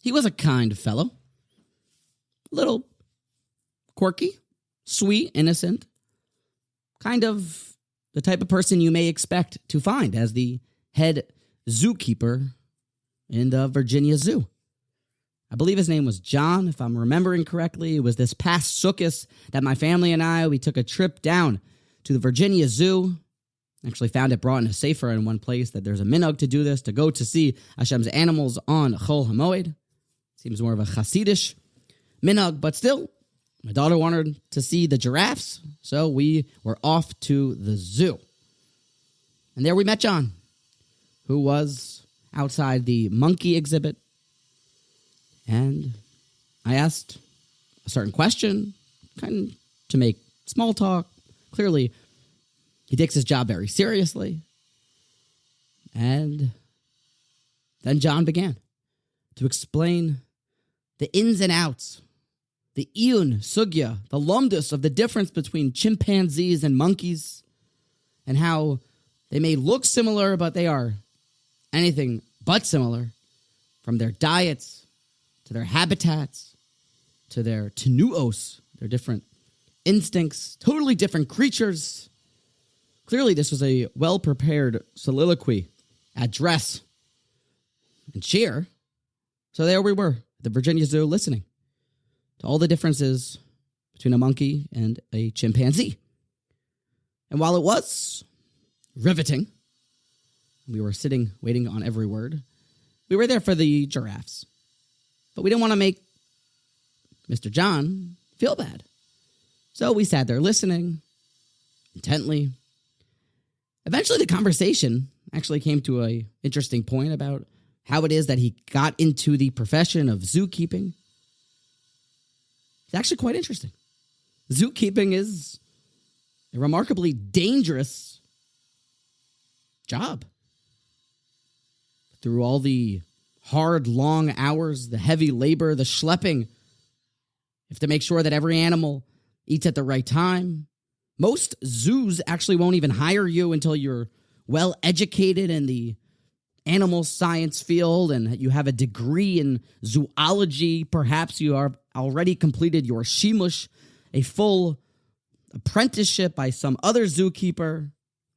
He was a kind fellow. A little quirky, sweet, innocent. Kind of the type of person you may expect to find as the head zookeeper in the Virginia Zoo. I believe his name was John, if I'm remembering correctly. It was this past Sukkot that my family and we took a trip down to the Virginia Zoo. Actually found it brought in a sefer in one place that there's a minhag to do this, to go to see Hashem's animals on Chol HaMoed. Seems more of a Hasidish minhag, but still, my daughter wanted to see the giraffes, so we were off to the zoo. And there we met John, who was outside the monkey exhibit. And I asked a certain question, kind of to make small talk. Clearly, he takes his job very seriously. And then John began to explain the ins and outs, the iyun, sugya, the lumdus of the difference between chimpanzees and monkeys, and how they may look similar, but they are anything but similar, from their diets to their habitats to their tenuos, their different instincts, totally different creatures. Clearly, this was a well-prepared soliloquy, address, and cheer. So there we were, at the Virginia Zoo, listening to all the differences between a monkey and a chimpanzee. And while it was riveting, we were sitting, waiting on every word, we were there for the giraffes. But we didn't want to make Mr. John feel bad. So we sat there listening intently. Eventually, the conversation actually came to an interesting point about how it is that he got into the profession of zookeeping. It's actually quite interesting. Zookeeping is a remarkably dangerous job. Through all the hard, long hours, the heavy labor, the schlepping, you have to make sure that every animal eats at the right time. Most zoos actually won't even hire you until you're well educated in the animal science field and you have a degree in zoology. Perhaps you are already completed your shimush, a full apprenticeship by some other zookeeper.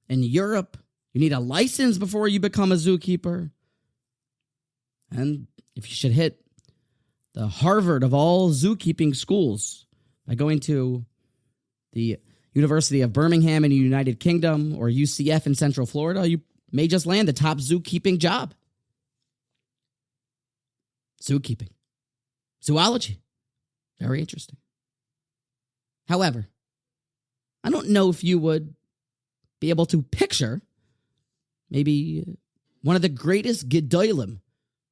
In Europe, you need a license before you become a zookeeper. And if you should hit the Harvard of all zookeeping schools by going to the University of Birmingham in the United Kingdom or UCF in Central Florida, you may just land the top zookeeping job. Zookeeping. Zoology. Very interesting. However, I don't know if you would be able to picture maybe one of the greatest gedolim.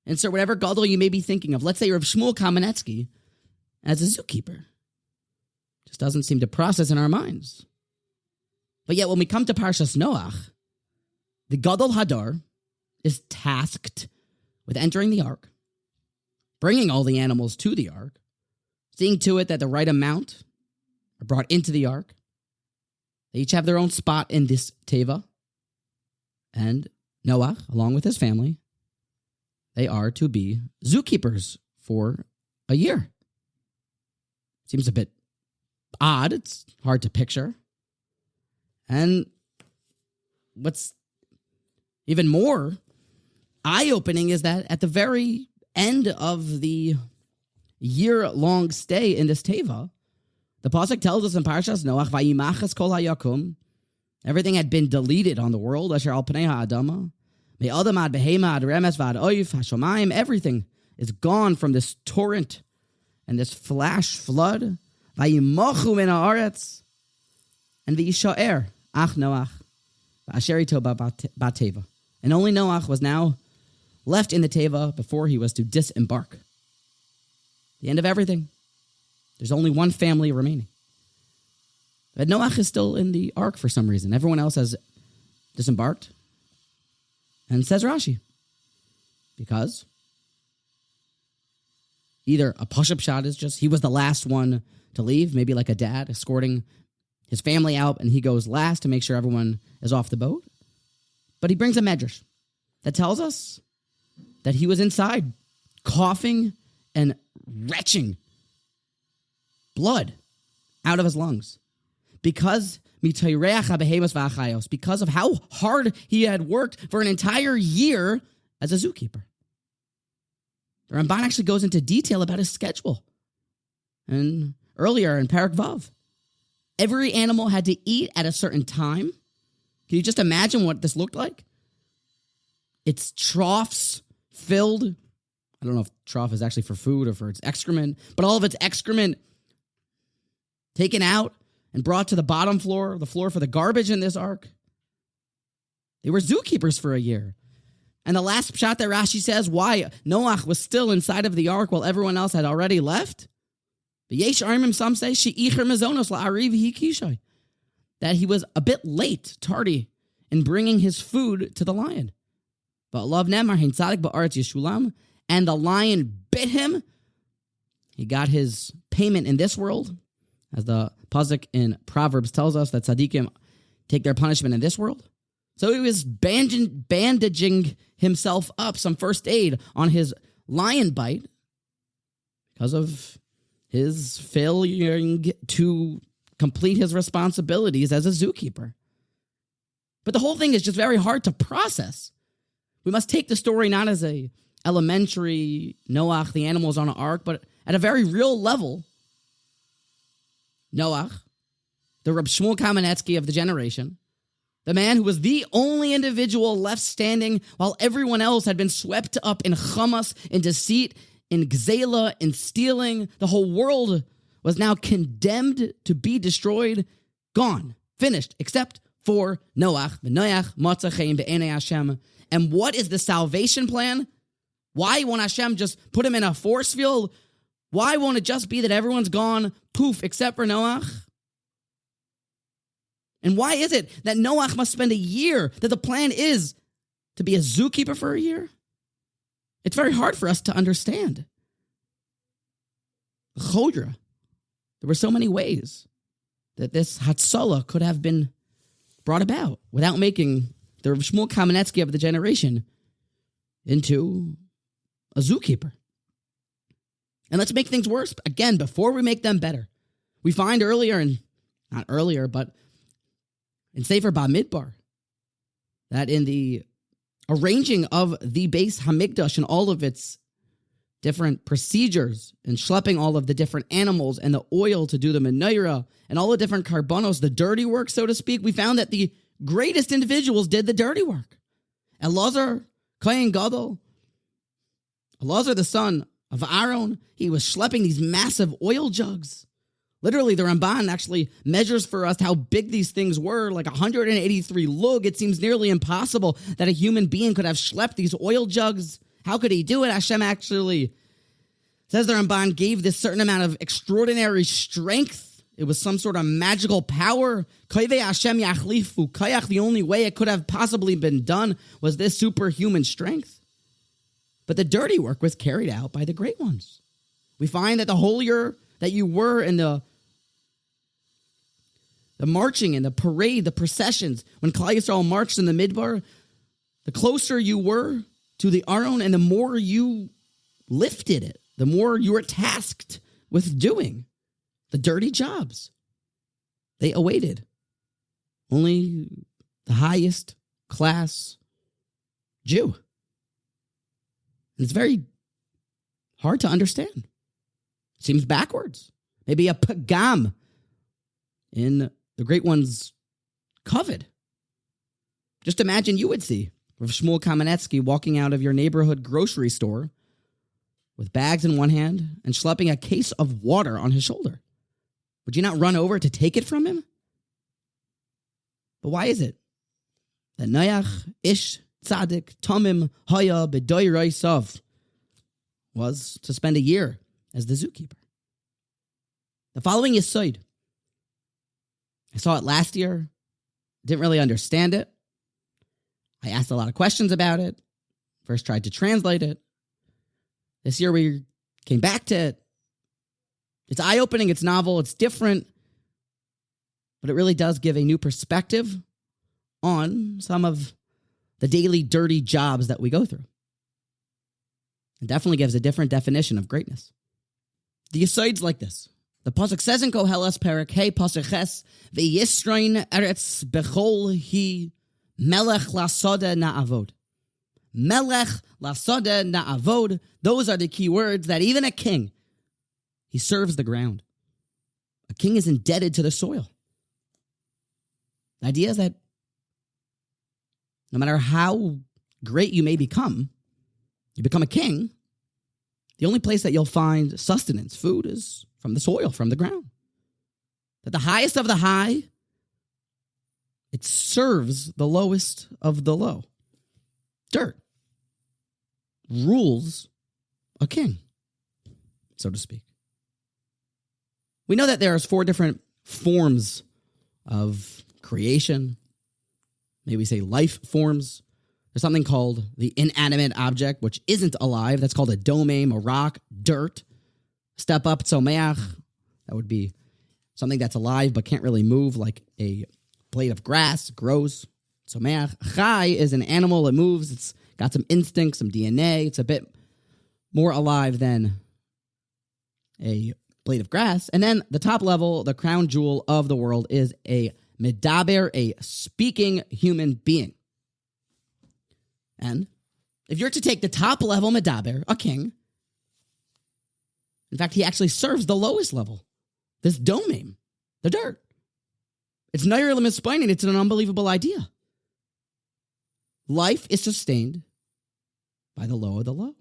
Insert whatever gadol you may be thinking of. Let's say you're Shmuel Kamenetsky as a zookeeper. Just doesn't seem to process in our minds. But yet when we come to Parshas Noach, the Gadol Hadar is tasked with entering the ark, bringing all the animals to the ark, seeing to it that the right amount are brought into the ark. They each have their own spot in this teva. And Noach, along with his family, they are to be zookeepers for a year. Seems a bit odd. It's hard to picture. And what's even more eye-opening is that at the very end of the year-long stay in this teva, the pasuk tells us in Parshas Noach, "Vayimachas kol hayakum," everything had been deleted on the world. Asher al pnei ha'adama, me'adam ad behema ad remes v'ad oif hashomayim. Everything is gone from this torrent and this flash flood. Vayimachu min haaretz, and v'yishaer ach Noach v'asher ito ba'teva. And only Noach was now left in the teva before he was to disembark. The end of everything. There's only one family remaining. But Noach is still in the ark for some reason. Everyone else has disembarked. And says Rashi, because either a push-up shot is just, he was the last one to leave, maybe like a dad escorting his family out, and he goes last to make sure everyone is off the boat. But he brings a medrash that tells us that he was inside, coughing and retching blood out of his lungs because of how hard he had worked for an entire year as a zookeeper. The Ramban actually goes into detail about his schedule. And earlier in Parak Vav, every animal had to eat at a certain time. Can you just imagine what this looked like? Its troughs filled. I don't know if trough is actually for food or for its excrement, but all of its excrement taken out and brought to the bottom floor, the floor for the garbage in this ark. They were zookeepers for a year. And the last pshat that Rashi says why Noach was still inside of the ark while everyone else had already left. Yesh Armim, some say, that he was a bit late, tardy, in bringing his food to the lion. But and the lion bit him. He got his payment in this world, as the pasuk in Proverbs tells us that tzaddikim take their punishment in this world. So he was bandaging himself up, some first aid on his lion bite because of his failure to complete his responsibilities as a zookeeper. But the whole thing is just very hard to process. We must take the story not as a elementary Noach, the animals on an ark, but at a very real level. Noach, the Reb Shmuel Kamenetsky of the generation, the man who was the only individual left standing while everyone else had been swept up in chamas, in deceit, in gzela, in stealing. The whole world was now condemned to be destroyed, gone, finished, except for Noach. V'Noach matza chaim be'enei Hashem. And what is the salvation plan? Why won't Hashem just put him in a force field? Why won't it just be that everyone's gone, poof, except for Noach? And why is it that Noach must spend a year, that the plan is to be a zookeeper for a year? It's very hard for us to understand. Chodra, there were so many ways that this Hatzalah could have been brought about without making the Rav Shmuel Kamenetsky of the generation into a zookeeper. And let's make things worse, again, before we make them better. We find not earlier, but in Sefer Bamidbar, that in the arranging of the Beis Hamikdash and all of its different procedures and schlepping all of the different animals and the oil to do the menorah and all the different karbanos, the dirty work, so to speak, we found that the greatest individuals did the dirty work. Elazar, Kohen Gadol, Elazar, the son of Aaron, he was schlepping these massive oil jugs. Literally, the Ramban actually measures for us how big these things were, like 183 lug. It seems nearly impossible that a human being could have schlepped these oil jugs. How could he do it? Hashem actually, says the Ramban, gave this certain amount of extraordinary strength. It was some sort of magical power. Hashem yachlifu kayach. The only way it could have possibly been done was this superhuman strength. But the dirty work was carried out by the great ones. We find that the holier that you were in the marching and the parade, the processions, when Klal Yisrael marched in the Midbar, the closer you were to the Aron and the more you lifted it, the more you were tasked with doing the dirty jobs. They awaited only the highest class Jew. And it's very hard to understand. It seems backwards. Maybe a pagam in the great one's covet. Just imagine you would see Rav Shmuel Kamenetsky walking out of your neighborhood grocery store with bags in one hand and schlepping a case of water on his shoulder. Would you not run over to take it from him? But why is it that Noach Ish Tzadik Tomim Haya B'Doy Reisav was to spend a year as the zookeeper? The following yesod. I saw it last year. Didn't really understand it. I asked a lot of questions about it. First tried to translate it. This year we came back to it. It's eye-opening, it's novel, it's different. But it really does give a new perspective on some of the daily dirty jobs that we go through. It definitely gives a different definition of greatness. The Yesod's like this. The Pasuk says in Koheles Perek Hey Pasuk Ches, V'yisrein eretz bechol hi melech lasode na'avod. Melech lasode na'avod. Those are the key words that even a king, he serves the ground. A king is indebted to the soil. The idea is that no matter how great you may become, you become a king, the only place that you'll find sustenance, food, is from the soil, from the ground. That the highest of the high, it serves the lowest of the low. Dirt rules a king, so to speak. We know that there's 4 different forms of creation. Maybe we say life forms. There's something called the inanimate object, which isn't alive. That's called a domem, a rock, dirt. Step up, tzomeach. That would be something that's alive but can't really move, like a blade of grass, grows. Tzomeach. Chai is an animal that moves. It's got some instincts, some DNA. It's a bit more alive than a blade of grass. And then the top level, the crown jewel of the world, is a medaber, a speaking human being. And if you're to take the top level medaber, a king, in fact, he actually serves the lowest level, this domem, the dirt. It's nair l'mispainin. It's an unbelievable idea. Life is sustained by the low of the low.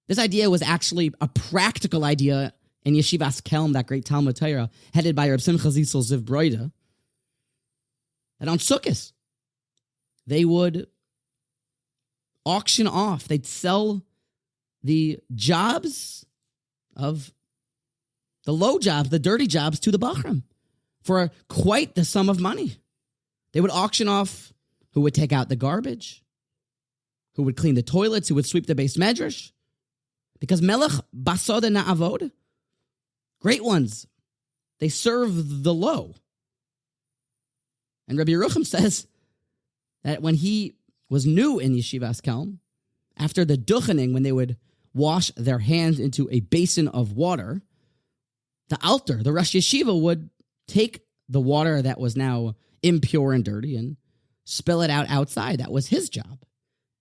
This idea was actually a practical idea in Yeshivas Kelm, that great Talmud Torah, headed by Reb Simcha Zisel Ziv Broida, that on Sukkot, they would auction off, they'd sell the jobs of the low jobs, the dirty jobs, to the Bachram for quite the sum of money. They would auction off who would take out the garbage, who would clean the toilets, who would sweep the base medrash. Because Melech Basod Na'avod, great ones, they serve the low. And Rabbi Yerucham says that when he was new in Yeshivas Kelm, after the duchening, when they would wash their hands into a basin of water, the alter, the Rosh Yeshiva, would take the water that was now impure and dirty and spill it out outside. That was his job.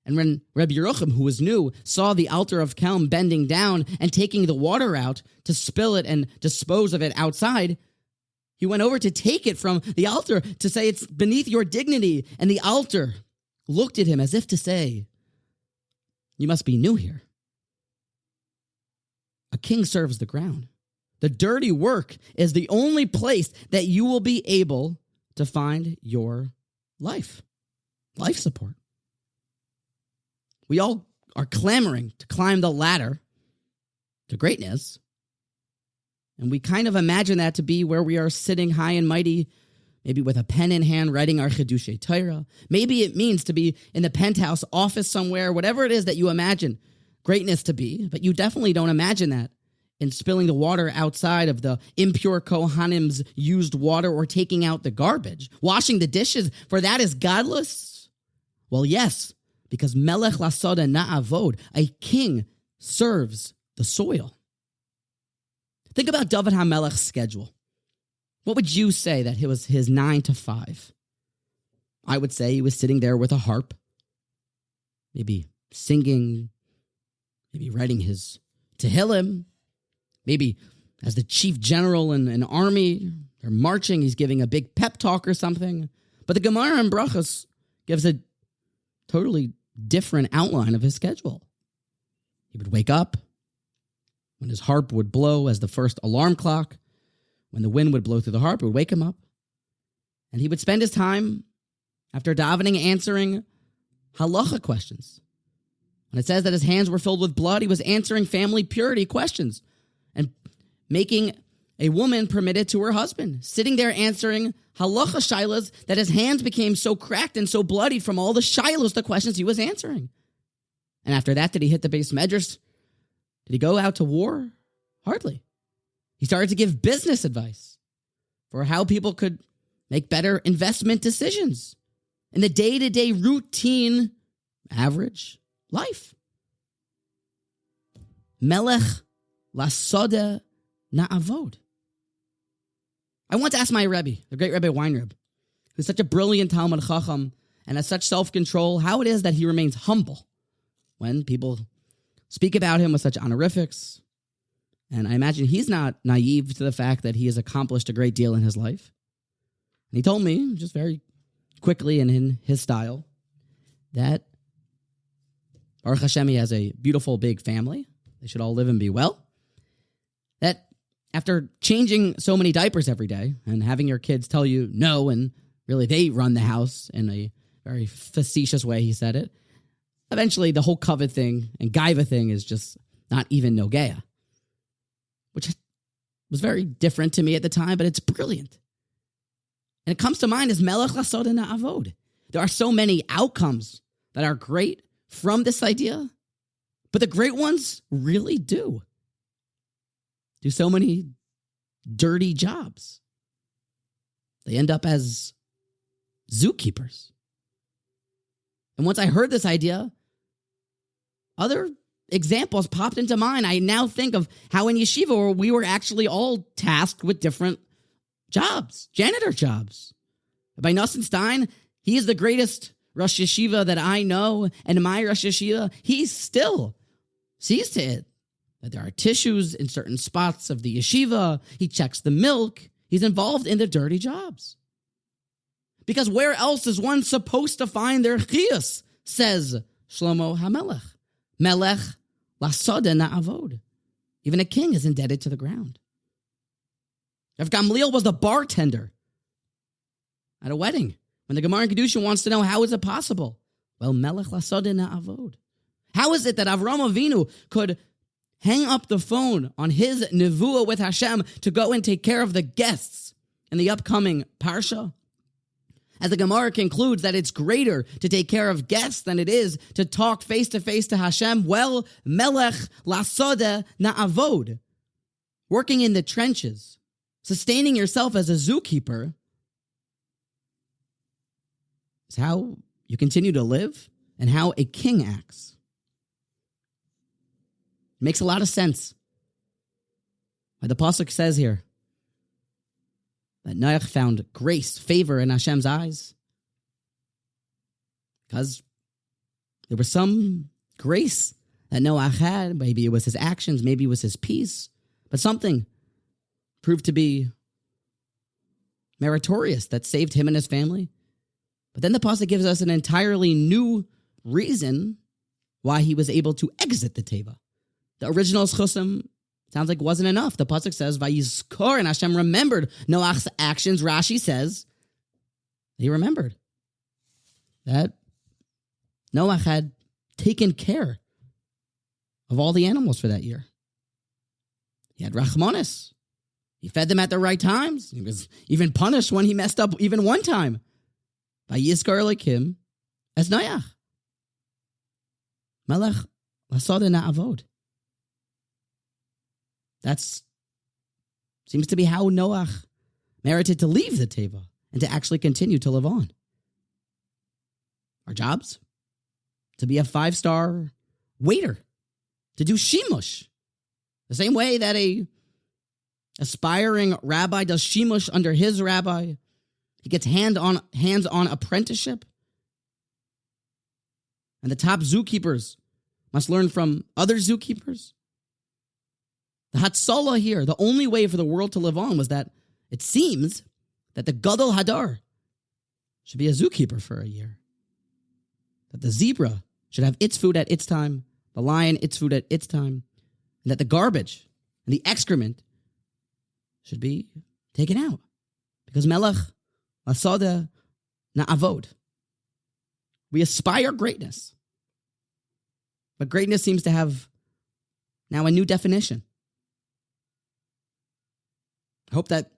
And when Rabbi Yerucham, who was new, saw the altar of Kelm bending down and taking the water out to spill it and dispose of it outside, he went over to take it from the altar to say, it's beneath your dignity. And the altar looked at him as if to say, you must be new here. A king serves the ground. The dirty work is the only place that you will be able to find your life support. We all are clamoring to climb the ladder to greatness. And we kind of imagine that to be where we are sitting high and mighty, maybe with a pen in hand, writing our Chiddushei Torah. Maybe it means to be in the penthouse office somewhere, whatever it is that you imagine greatness to be. But you definitely don't imagine that in spilling the water outside of the impure Kohanim's used water or taking out the garbage. Washing the dishes, for that is godless? Well, yes, because Melech Lasada Na'avod, a king, serves the soil. Think about David HaMelech's schedule. What would you say that it was his 9 to 5? I would say he was sitting there with a harp, maybe singing, maybe writing his Tehillim, maybe as the chief general in an army, they're marching, he's giving a big pep talk or something. But the Gemara in Brachos gives a totally different outline of his schedule. He would wake up when his harp would blow as the first alarm clock. When the wind would blow through the harp, it would wake him up. And he would spend his time, after davening, answering halacha questions. When it says that his hands were filled with blood, he was answering family purity questions and making a woman permitted to her husband, sitting there answering halacha shilas, that his hands became so cracked and so bloodied from all the shilas, the questions he was answering. And after that, did he hit the base medrash? Did he go out to war? Hardly. He started to give business advice for how people could make better investment decisions in the day-to-day routine, average life. Melech lasode na'avod. I once asked my Rebbe, the great Rebbe Weinreb, who's such a brilliant Talmud Chacham and has such self-control, how it is that he remains humble when people speak about him with such honorifics. And I imagine he's not naive to the fact that he has accomplished a great deal in his life. And he told me, just very quickly and in his style, that Baruch Hashem, he has a beautiful big family. They should all live and be well. That after changing so many diapers every day and having your kids tell you no, and really they run the house in a very facetious way, he said it, eventually the whole covet thing and gaiva thing is just not even nogea, which was very different to me at the time, but it's brilliant. And it comes to mind as melech lasod na'avod. There are so many outcomes that are great from this idea, but the great ones really do so many dirty jobs. They end up as zookeepers. And once I heard this idea, other examples popped into mind. I now think of how in yeshiva where we were actually all tasked with different jobs, janitor jobs. By Nosson Stein, he is the greatest Rosh Yeshiva that I know, and in my Rosh Yeshiva, he still sees to it that there are tissues in certain spots of the yeshiva. He checks the milk. He's involved in the dirty jobs. Because where else is one supposed to find their chiyus, says Shlomo HaMelech. Melech lasod na'avod. Even a king is indebted to the ground. Rav Gamliel was the bartender at a wedding. When the Gemara in Kedushin wants to know how is it possible? Well, Melech lasod na'avod. How is it that Avram Avinu could hang up the phone on his nevuah with Hashem to go and take care of the guests in the upcoming Parsha? As the Gemara concludes that it's greater to take care of guests than it is to talk face-to-face to Hashem. Well, Melech lasod na'avod. Working in the trenches, sustaining yourself as a zookeeper, is how you continue to live and how a king acts. It makes a lot of sense. What the pasuk says here, that Noach found grace, favor in Hashem's eyes, because there was some grace that Noach had. Maybe it was his actions, maybe it was his peace, but something proved to be meritorious that saved him and his family. But then the pasuk gives us an entirely new reason why he was able to exit the teva. The original schusim sounds like wasn't enough. The pasuk says, "Vayizkor," and Hashem remembered Noach's actions. Rashi says he remembered that Noach had taken care of all the animals for that year. He had rachmanis. He fed them at the right times. He was even punished when he messed up even one time. Vayizkor Elokim as Noach. Melech lasod na'avod. That seems to be how Noach merited to leave the teva and to actually continue to live on. Our jobs? To be a 5-star waiter, to do shimush, the same way that a aspiring rabbi does shimush under his rabbi. He gets hands-on apprenticeship. And the top zookeepers must learn from other zookeepers. The Hatzalah here, the only way for the world to live on was that it seems that the Gadol Hadar should be a zookeeper for a year. That the zebra should have its food at its time, the lion its food at its time, and that the garbage and the excrement should be taken out. Because Melech lasod na'avod. We aspire greatness. But greatness seems to have now a new definition. I hope that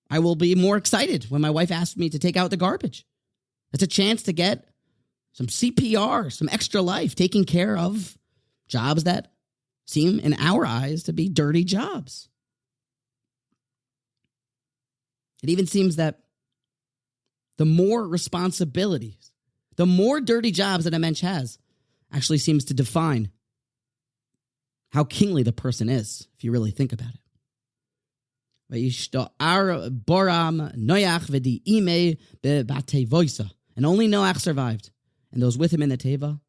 I will be more excited when my wife asks me to take out the garbage. It's a chance to get some CPR, some extra life, taking care of jobs that seem, in our eyes, to be dirty jobs. It even seems that the more responsibilities, the more dirty jobs that a mensch has, actually seems to define how kingly the person is, if you really think about it. And only Noach survived, and those with him in the teva.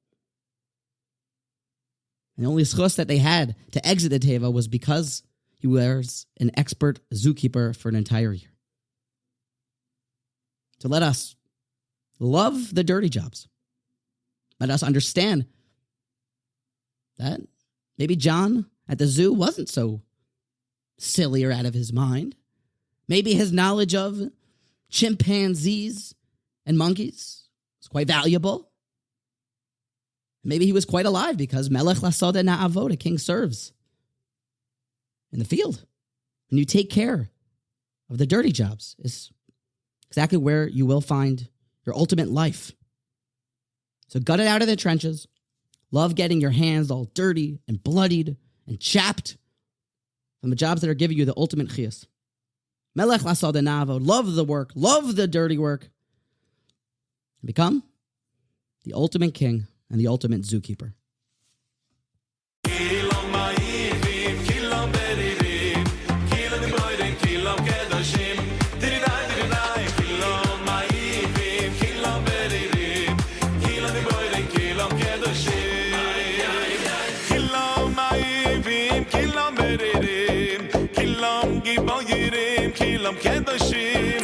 And the only schus that they had to exit the teva was because he was an expert zookeeper for an entire year. So let us love the dirty jobs. Let us understand that maybe John at the zoo wasn't so silly or out of his mind. Maybe his knowledge of chimpanzees and monkeys is quite valuable. Maybe he was quite alive because Melech Lasod Na'avod, a king serves in the field. And you take care of the dirty jobs is exactly where you will find your ultimate life. So gut it out of the trenches. Love getting your hands all dirty and bloodied and chapped from the jobs that are giving you the ultimate chiyas. Melech Lasod Na'avod, love the work, love the dirty work. Become the ultimate king and the ultimate zookeeper. Kedoshim